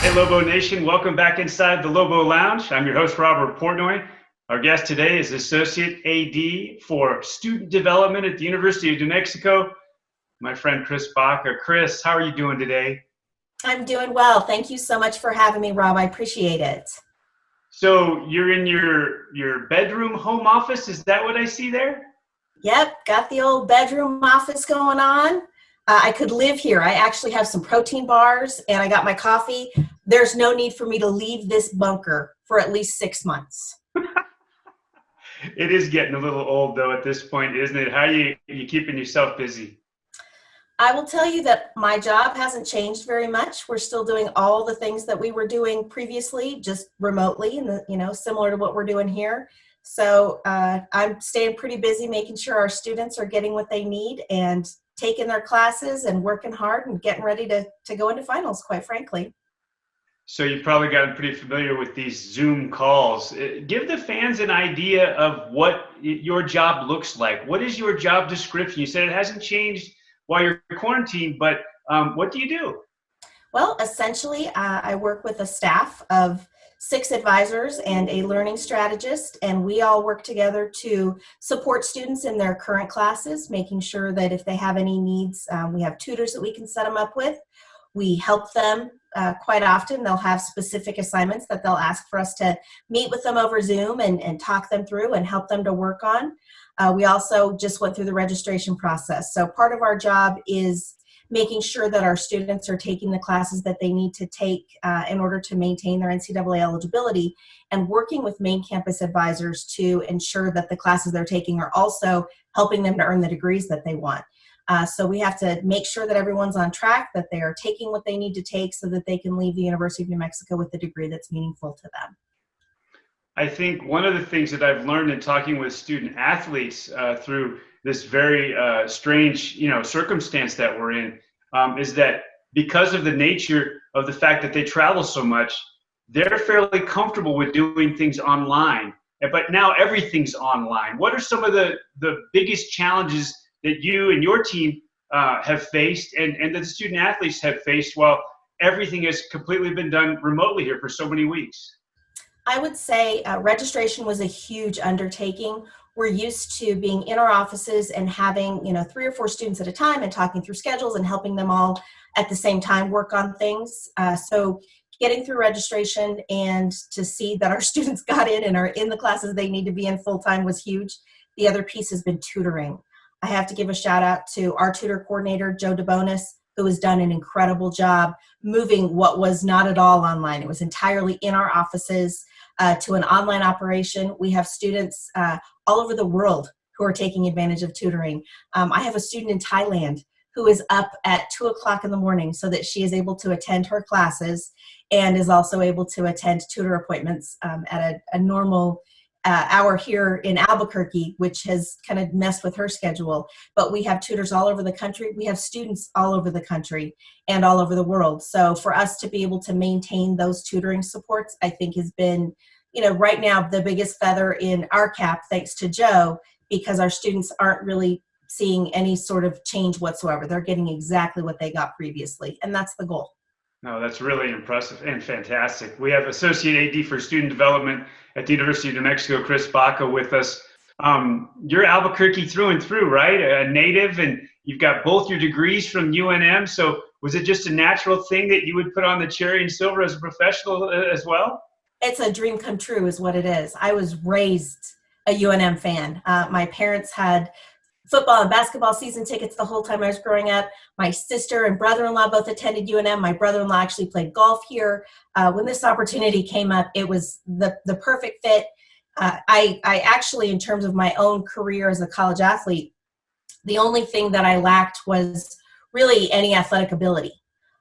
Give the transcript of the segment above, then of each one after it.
Hey, Lobo Nation, welcome back inside the Lobo Lounge. I'm your host, Robert Portnoy. Our guest today is Associate AD for Student Development at the University of New Mexico, my friend Chris Baca. Chris, how are you doing today? I'm doing well. Thank you so much for having me, Rob. I appreciate it. So you're in your bedroom home office, is that what I see there? Yep, got the old bedroom office going on. I could live here. I actually have some protein bars and I got my coffee. There's no need for me to leave this bunker for at least 6 months. It is getting a little old though at this point, isn't it? How are you keeping yourself busy? I will tell you that my job hasn't changed very much. We're still doing all the things that we were doing previously, just remotely, and similar to what we're doing here. So I'm staying pretty busy, making sure our students are getting what they need and taking their classes and working hard and getting ready to go into finals, quite frankly. So you've probably gotten pretty familiar with these Zoom calls. Give the fans an idea of what your job looks like. What is your job description? You said it hasn't changed while you're quarantined, but what do you do? Well, essentially, I work with a staff of 6 advisors and a learning strategist, and we all work together to support students in their current classes, making sure that if they have any needs, we have tutors that we can set them up with. We help them quite often. They'll have specific assignments that they'll ask for us to meet with them over Zoom and talk them through and help them to work on. We also just went through the registration process. So part of our job is making sure that our students are taking the classes that they need to take in order to maintain their NCAA eligibility, and working with main campus advisors to ensure that the classes they're taking are also helping them to earn the degrees that they want. So we have to make sure that everyone's on track, that they are taking what they need to take so that they can leave the University of New Mexico with a degree that's meaningful to them. I think one of the things that I've learned in talking with student athletes through this very strange, circumstance that we're in, is that because of the nature of the fact that they travel so much, they're fairly comfortable with doing things online. But now everything's online. What are some of the biggest challenges that you and your team have faced, and that the student athletes have faced while everything has completely been done remotely here for so many weeks? I would say registration was a huge undertaking. We're used to being in our offices and having, 3 or 4 students at a time and talking through schedules and helping them all at the same time work on things. So getting through registration and to see that our students got in and are in the classes they need to be in full time was huge. The other piece has been tutoring. I have to give a shout out to our tutor coordinator, Joe DeBonis, who has done an incredible job moving what was not at all online. It was entirely in our offices to an online operation. We have students all over the world who are taking advantage of tutoring. I have a student in Thailand who is up at 2 o'clock in the morning so that she is able to attend her classes and is also able to attend tutor appointments at a normal hour here in Albuquerque, which has kind of messed with her schedule. But we have tutors all over the country. We have students all over the country and all over the world. So for us to be able to maintain those tutoring supports, I think has been, right now the biggest feather in our cap, thanks to Joe, because our students aren't really seeing any sort of change whatsoever. They're getting exactly what they got previously, and that's the goal. No, that's really impressive and fantastic. We have Associate AD for Student Development at the University of New Mexico, Chris Baca, with us. You're Albuquerque through and through, right? A native, and you've got both your degrees from UNM. So was it just a natural thing that you would put on the cherry and silver as a professional as well? It's a dream come true is what it is. I was raised a UNM fan. My parents had football and basketball season tickets the whole time I was growing up. My sister and brother-in-law both attended UNM. My brother-in-law actually played golf here. When this opportunity came up, it was the perfect fit. I actually, in terms of my own career as a college athlete, the only thing that I lacked was really any athletic ability.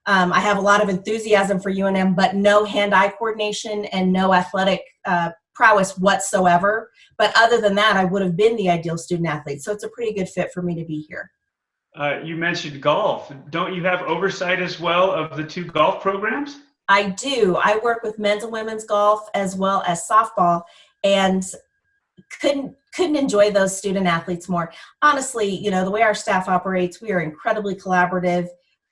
I have a lot of enthusiasm for UNM, but no hand-eye coordination and no athletic prowess whatsoever. But other than that, I would have been the ideal student athlete. So it's a pretty good fit for me to be here. You mentioned golf. Don't you have oversight as well of the 2 golf programs? I do. I work with men's and women's golf as well as softball, and couldn't enjoy those student athletes more. Honestly, the way our staff operates, we are incredibly collaborative.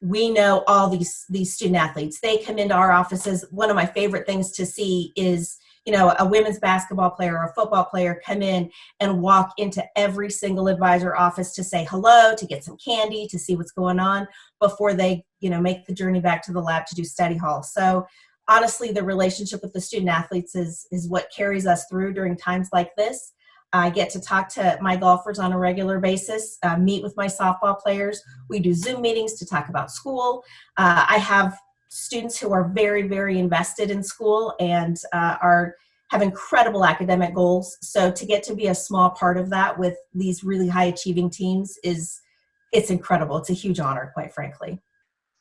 we know all these student athletes. They come into our offices. One of my favorite things to see is, a women's basketball player or a football player come in and walk into every single advisor office to say hello, to get some candy, to see what's going on before they, make the journey back to the lab to do study hall. So honestly, the relationship with the student athletes is what carries us through during times like this. I get to talk to my golfers on a regular basis, meet with my softball players. We do Zoom meetings to talk about school. I have students who are very, very invested in school and have incredible academic goals. So to get to be a small part of that with these really high achieving teams it's incredible. It's a huge honor, quite frankly.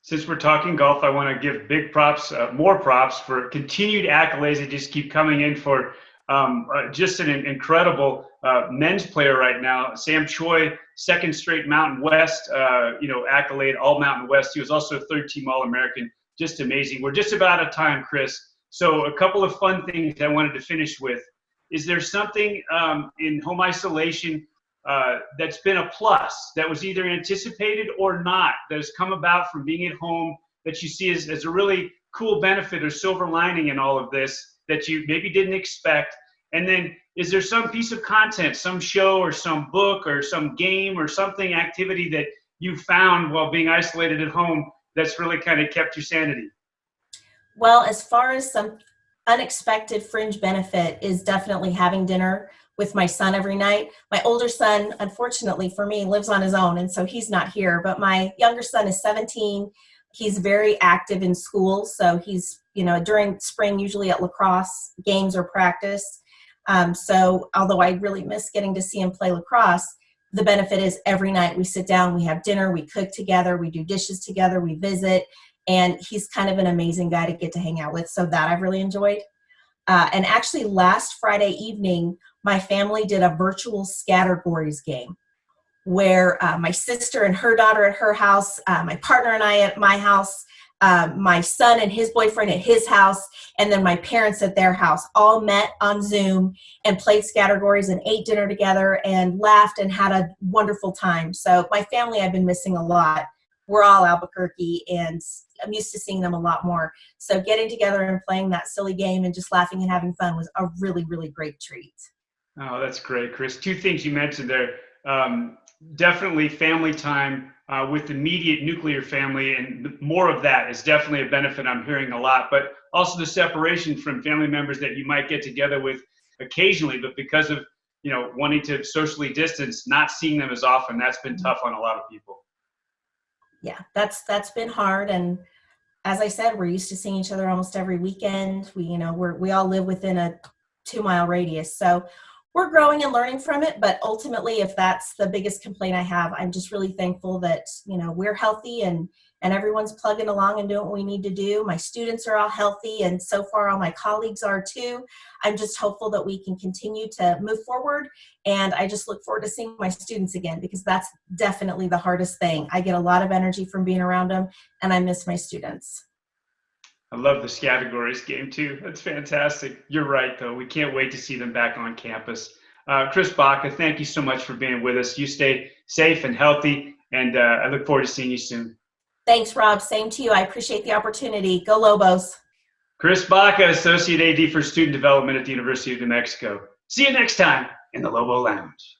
Since we're talking golf, I want to give big props, more props for continued accolades that just keep coming in for just an incredible men's player right now. Sam Choi, second straight Mountain West, accolade, all Mountain West. He was also a third-team All-American. Just amazing. We're just about out of time, Chris. So a couple of fun things I wanted to finish with. Is there something in home isolation that's been a plus that was either anticipated or not, that has come about from being at home that you see as a really cool benefit or silver lining in all of this that you maybe didn't expect? And then is there some piece of content, some show or some book or some game or something, activity that you found while being isolated at home that's really kind of kept your sanity? Well, as far as some unexpected fringe benefit is definitely having dinner with my son every night. My older son, unfortunately for me, lives on his own, and so he's not here. But my younger son is 17. He's very active in school, so he's, during spring, usually at lacrosse games or practice. So although I really miss getting to see him play lacrosse, the benefit is every night we sit down, we have dinner, we cook together, we do dishes together, we visit, and he's kind of an amazing guy to get to hang out with. So that I've really enjoyed. And actually last Friday evening, my family did a virtual Scattergories game where my sister and her daughter at her house, my partner and I at my house, my son and his boyfriend at his house, and then my parents at their house all met on Zoom and played Scattergories and ate dinner together and laughed and had a wonderful time. So my family I've been missing a lot. We're all Albuquerque, and I'm used to seeing them a lot more. So getting together and playing that silly game and just laughing and having fun was a really, really great treat. Oh, that's great, Chris. Two things you mentioned there. Definitely family time with immediate nuclear family, and more of that is definitely a benefit I'm hearing a lot. But also the separation from family members that you might get together with occasionally, but because of wanting to socially distance, not seeing them as often, that's been tough on a lot of people. Yeah, that's been hard. And as I said, we're used to seeing each other almost every weekend. We all live within a 2-mile radius. So we're growing and learning from it. But ultimately, if that's the biggest complaint I have, I'm just really thankful that, we're healthy and everyone's plugging along and doing what we need to do. My students are all healthy, and so far all my colleagues are too. I'm just hopeful that we can continue to move forward, and I just look forward to seeing my students again, because that's definitely the hardest thing. I get a lot of energy from being around them, and I miss my students. I love the Scattergories game too. That's fantastic. You're right, though. We can't wait to see them back on campus. Chris Baca, thank you so much for being with us. You stay safe and healthy, and I look forward to seeing you soon. Thanks, Rob. Same to you. I appreciate the opportunity. Go Lobos. Chris Baca, Associate AD for Student Development at the University of New Mexico. See you next time in the Lobo Lounge.